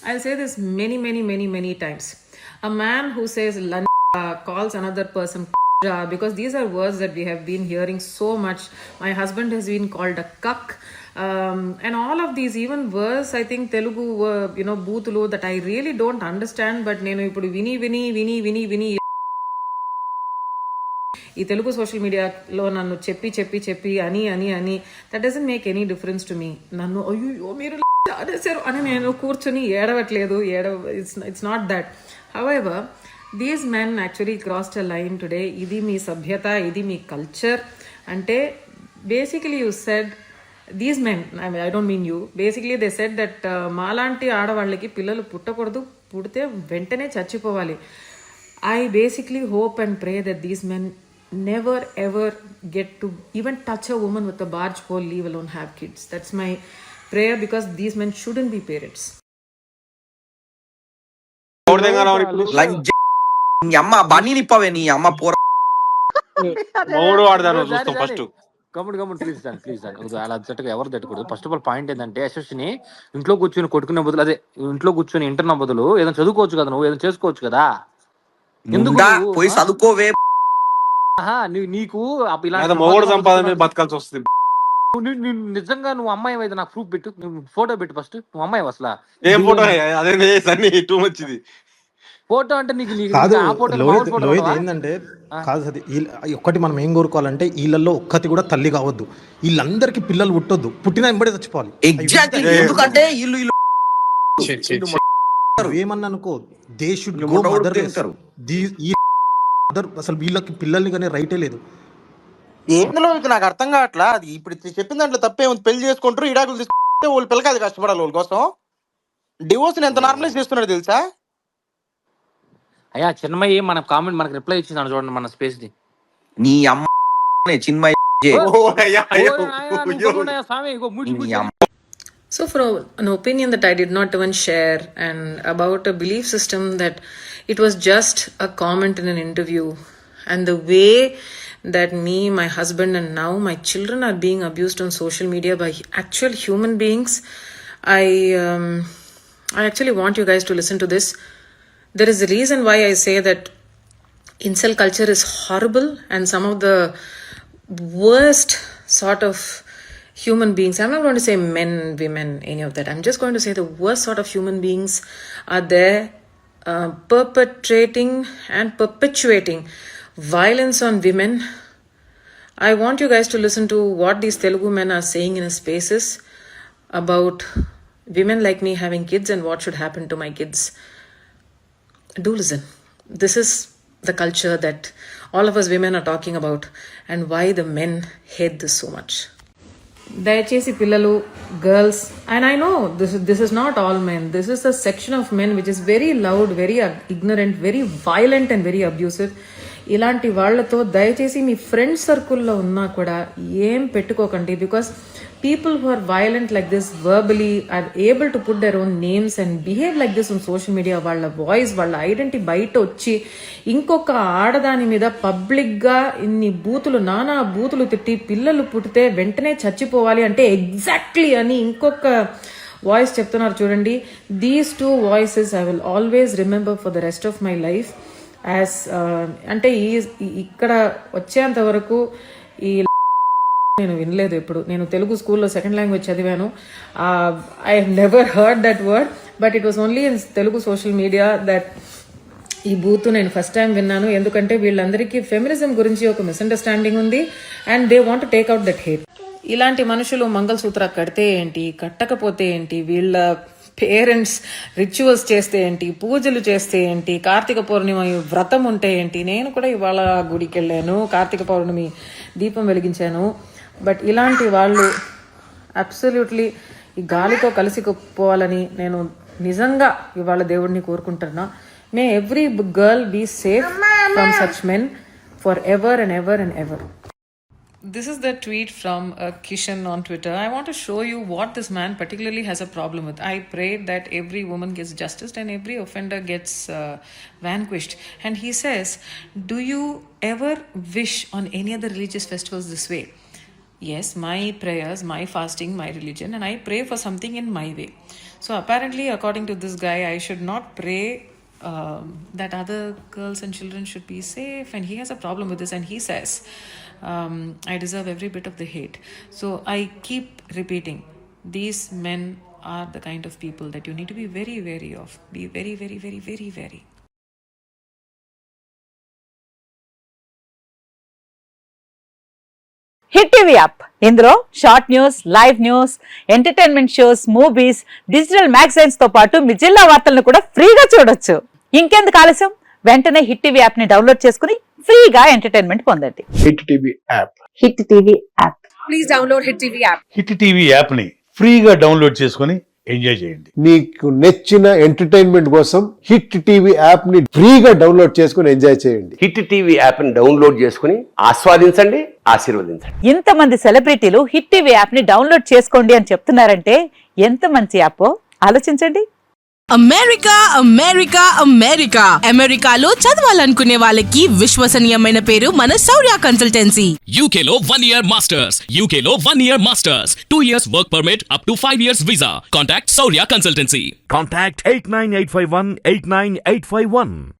I'll say this many times. A man who says calls another person because these are words that we have been hearing so much. My husband has been called a cuck. And all of these, even worse, I think Telugu, boothulu, that I really don't understand. But nenu ipudu vini ఈ Telugu social మీడియాలో నన్ను చెప్పి అని that doesn't make any difference to me. నన్ను అయ్యో మీరు అనేసారు అని నేను కూర్చొని ఏడవట్లేదు, it's not that. However these men actually crossed a line today. ఇది మీ సభ్యత, ఇది మీ కల్చర్ అంటే basically you said these men, I don't mean you, basically they said that మాలాంటి ఆడవాళ్ళకి పిల్లలు పుట్టకూడదు, పుడితే వెంటనే చచ్చిపోవాలి. I basically hope and pray that these men never ever get to even touch a woman with a barge pole, leave alone have kids. That's my prayer, because these men shouldn't be parents. అమ్మ బన్నీ నిప్పవే నీ అమ్మ పోర first గమ్ముడు please దాన్ని అలా అచ్చట్టుగా ఎవరు తట్టకూడదు. First of all point ఏంటంటే యశస్విని ఇంట్లో కూర్చొని కొట్టుకునే బదులు, అదే ఇంట్లో కూర్చొని ఇంటర్న బదులు ఏదైనా చదువుకోవచ్చు కదా, నువ్వు ఏదైనా చేసుకోవచ్చు కదా. ఎందుకు పోయి చదువుకోవే, నీకు సంపాదన బతకాల్సి వస్తుంది. నిజంగా నువ్వు అమ్మాయి అయితే నాకు ప్రూఫ్ పెట్టు, నువ్వు ఫోటో పెట్టు ఫస్ట్. నువ్వు అమ్మాయి అసలు ఏం ఫోటో? అదే టూ మచ్ ఇది ఫోటో అంటే నీకు ఏంటంటే కాదు అది. ఒక్కటి మనం ఏం కోరుకోవాలంటే వీళ్ళల్లో ఒక్కటి కూడా తల్లి కావద్దు, వీళ్ళందరికి పిల్లలు పుట్టొద్దు, పుట్టిన వెంబడే చచ్చిపోవాలి. ఎందుకంటే ఏమన్నా అనుకో, దే షుడ్ గో మదర్. అసలు వీళ్ళకి పిల్లల్ని కానీ రైటే లేదు. ఏందులో నాకు అర్థం కావట్లా. అది ఇప్పుడు చెప్పిన దాంట్లో తప్పే ఉంది. పెళ్లి చేసుకుంటారు, ఇడాకులు తీసుకుంటే వాళ్ళు పిల్లకాయలు కష్టపడాలి వాళ్ళ కోసం. డివోర్స్ ఎంత నార్మలైజ్ చేస్తున్నాడు తెలుసా? అయ్యా చిన్మయ్య మన కామెంట్ మనకు రిప్లై ఇచ్చింది చూడండి, మన స్పేస్ ది. నీ అమ్మ Chinmayya. So for an opinion that I did not even share, and about a belief system that it was just a comment in an interview, and the way that me, my husband, and now my children are being abused on social media by actual human beings, I actually want you guys to listen to this. There is a reason why I say that incel culture is horrible, and some of the worst sort of human beings, I'm not going to say men, women, any of that, I'm just going to say the worst sort of human beings are there, perpetrating and perpetuating violence on women. I want you guys to listen to what these Telugu men are saying in spaces about women like me having kids and what should happen to my kids. Do listen. This is the culture that all of us women are talking about, and why the men hate this so much. దయచేసి పిల్లలు, girls, and I know this is not all men, this is a section of men which is very loud, very ignorant, very violent and very abusive. ఇలాంటి వాళ్లతో దయచేసి మీ friend సర్కిల్లో ఉన్నా కూడా ఏం పెట్టుకోకండి. Because people who are violent like this verbally are able to put their own names and behave like this on social media. వాళ్ళ voice, వాళ్ళ ఐడెంటిటీ బయట వచ్చి ఇంకొక ఆడదాని మీద పబ్లిక్ గా ఇన్ని నానా బూతులు తిట్టి పిల్లలు పుట్టితే వెంటనే చచ్చిపోవాలి అంటే ఎగ్జాక్ట్లీ అని ఇంకొక వాయిస్ చెప్తున్నారు చూడండి. These two voices I will always remember for the rest of my life. As అంటే ఇక్కడ వచ్చేంత వరకు ఈ నేను వినలేదు ఎప్పుడు. నేను తెలుగు స్కూల్లో సెకండ్ లాంగ్వేజ్ చదివాను. I have never heard that word, but it was only in Telugu social media that ఈ బూత్ నేను ఫస్ట్ టైం విన్నాను. ఎందుకంటే వీళ్ళందరికీ ఫెమినిజం గురించి ఒక మిస్అండర్స్టాండింగ్ ఉంది, and they want take out that hate. ఇలాంటి మనుషులు మంగళసూత్ర కడితే ఏంటి, కట్టకపోతే ఏంటి, వీళ్ళ పేరెంట్స్ రిచువల్స్ చేస్తే ఏంటి, పూజలు చేస్తే ఏంటి, కార్తీక పౌర్ణమి వ్రతం ఉంటే ఏంటి. నేను కూడా ఇవాళ గుడికి వెళ్ళాను, కార్తీక పౌర్ణమి దీపం వెలిగించాను. బట్ ఇలాంటి వాళ్ళు అబ్సల్యూట్లీ ఈ గాలితో కలిసిపోవాలని నేను నిజంగా ఇవాళ దేవుడిని కోరుకుంటున్నా. May every girl be safe from such men for ever and ever and ever. This is the tweet from Kishan on Twitter. I want to show you what this man particularly has a problem with. I pray that every woman gets justice and every offender gets vanquished. And he says, do you ever wish on any other religious festivals this way? yes, my prayers, my fasting, my religion, and I pray for something in my way. So apparently, according to this guy, I should not pray that other girls and children should be safe, and he has a problem with this, and he says I deserve every bit of the hate. So I keep repeating, these men are the kind of people that you need to be very wary of. Be very, very, very, very wary. Hit TV app ఇందులో short news, live news, entertainment shows, movies, digital magazines తో పాటు మీ జిల్లా వార్తలను కూడా ఫ్రీగా చూడొచ్చు. ఇంకెందుకు ఆలస్యం, వెంటనే హిట్ టీవీ యాప్ ని డౌన్లోడ్ చేసుకుని ఫ్రీగా ఎంటర్టైన్మెంట్ పొందండి. Hit TV app. Hit TV app. Please download Hit TV app. Hit TV app ని ఫ్రీగా డౌన్లోడ్ చేసుకుని ఎంజాయ్ చేయండి. మీకు నచ్చిన ఎంటర్టైన్మెంట్ కోసం హిట్ టీవీ యాప్ ని ఫ్రీగా డౌన్లోడ్ చేసుకుని ఎంజాయ్ చేయండి. హిట్ టీవీ యాప్ ని డౌన్లోడ్ చేసుకుని ఆస్వాదించండి, ఆశీర్వదించండి. ఇంతమంది సెలబ్రిటీలు హిట్ టీవీ యాప్ ని డౌన్లోడ్ చేసుకోండి అని చెప్తున్నారంటే ఎంత మంచి యాప్ ఆలోచించండి. అమెరికా అమెరికా అమెరికా అమెరికాలో చదవాలనుకునే వాళ్ళకి విశ్వసనీయమైన పేరు మన శౌర్య కన్సల్టెన్సీ. UK లో 1 year masters, UK లో 1 year masters, 2 years work permit up to 5 years visa. Contact Saurya Consultancy. Contact 89851 89851.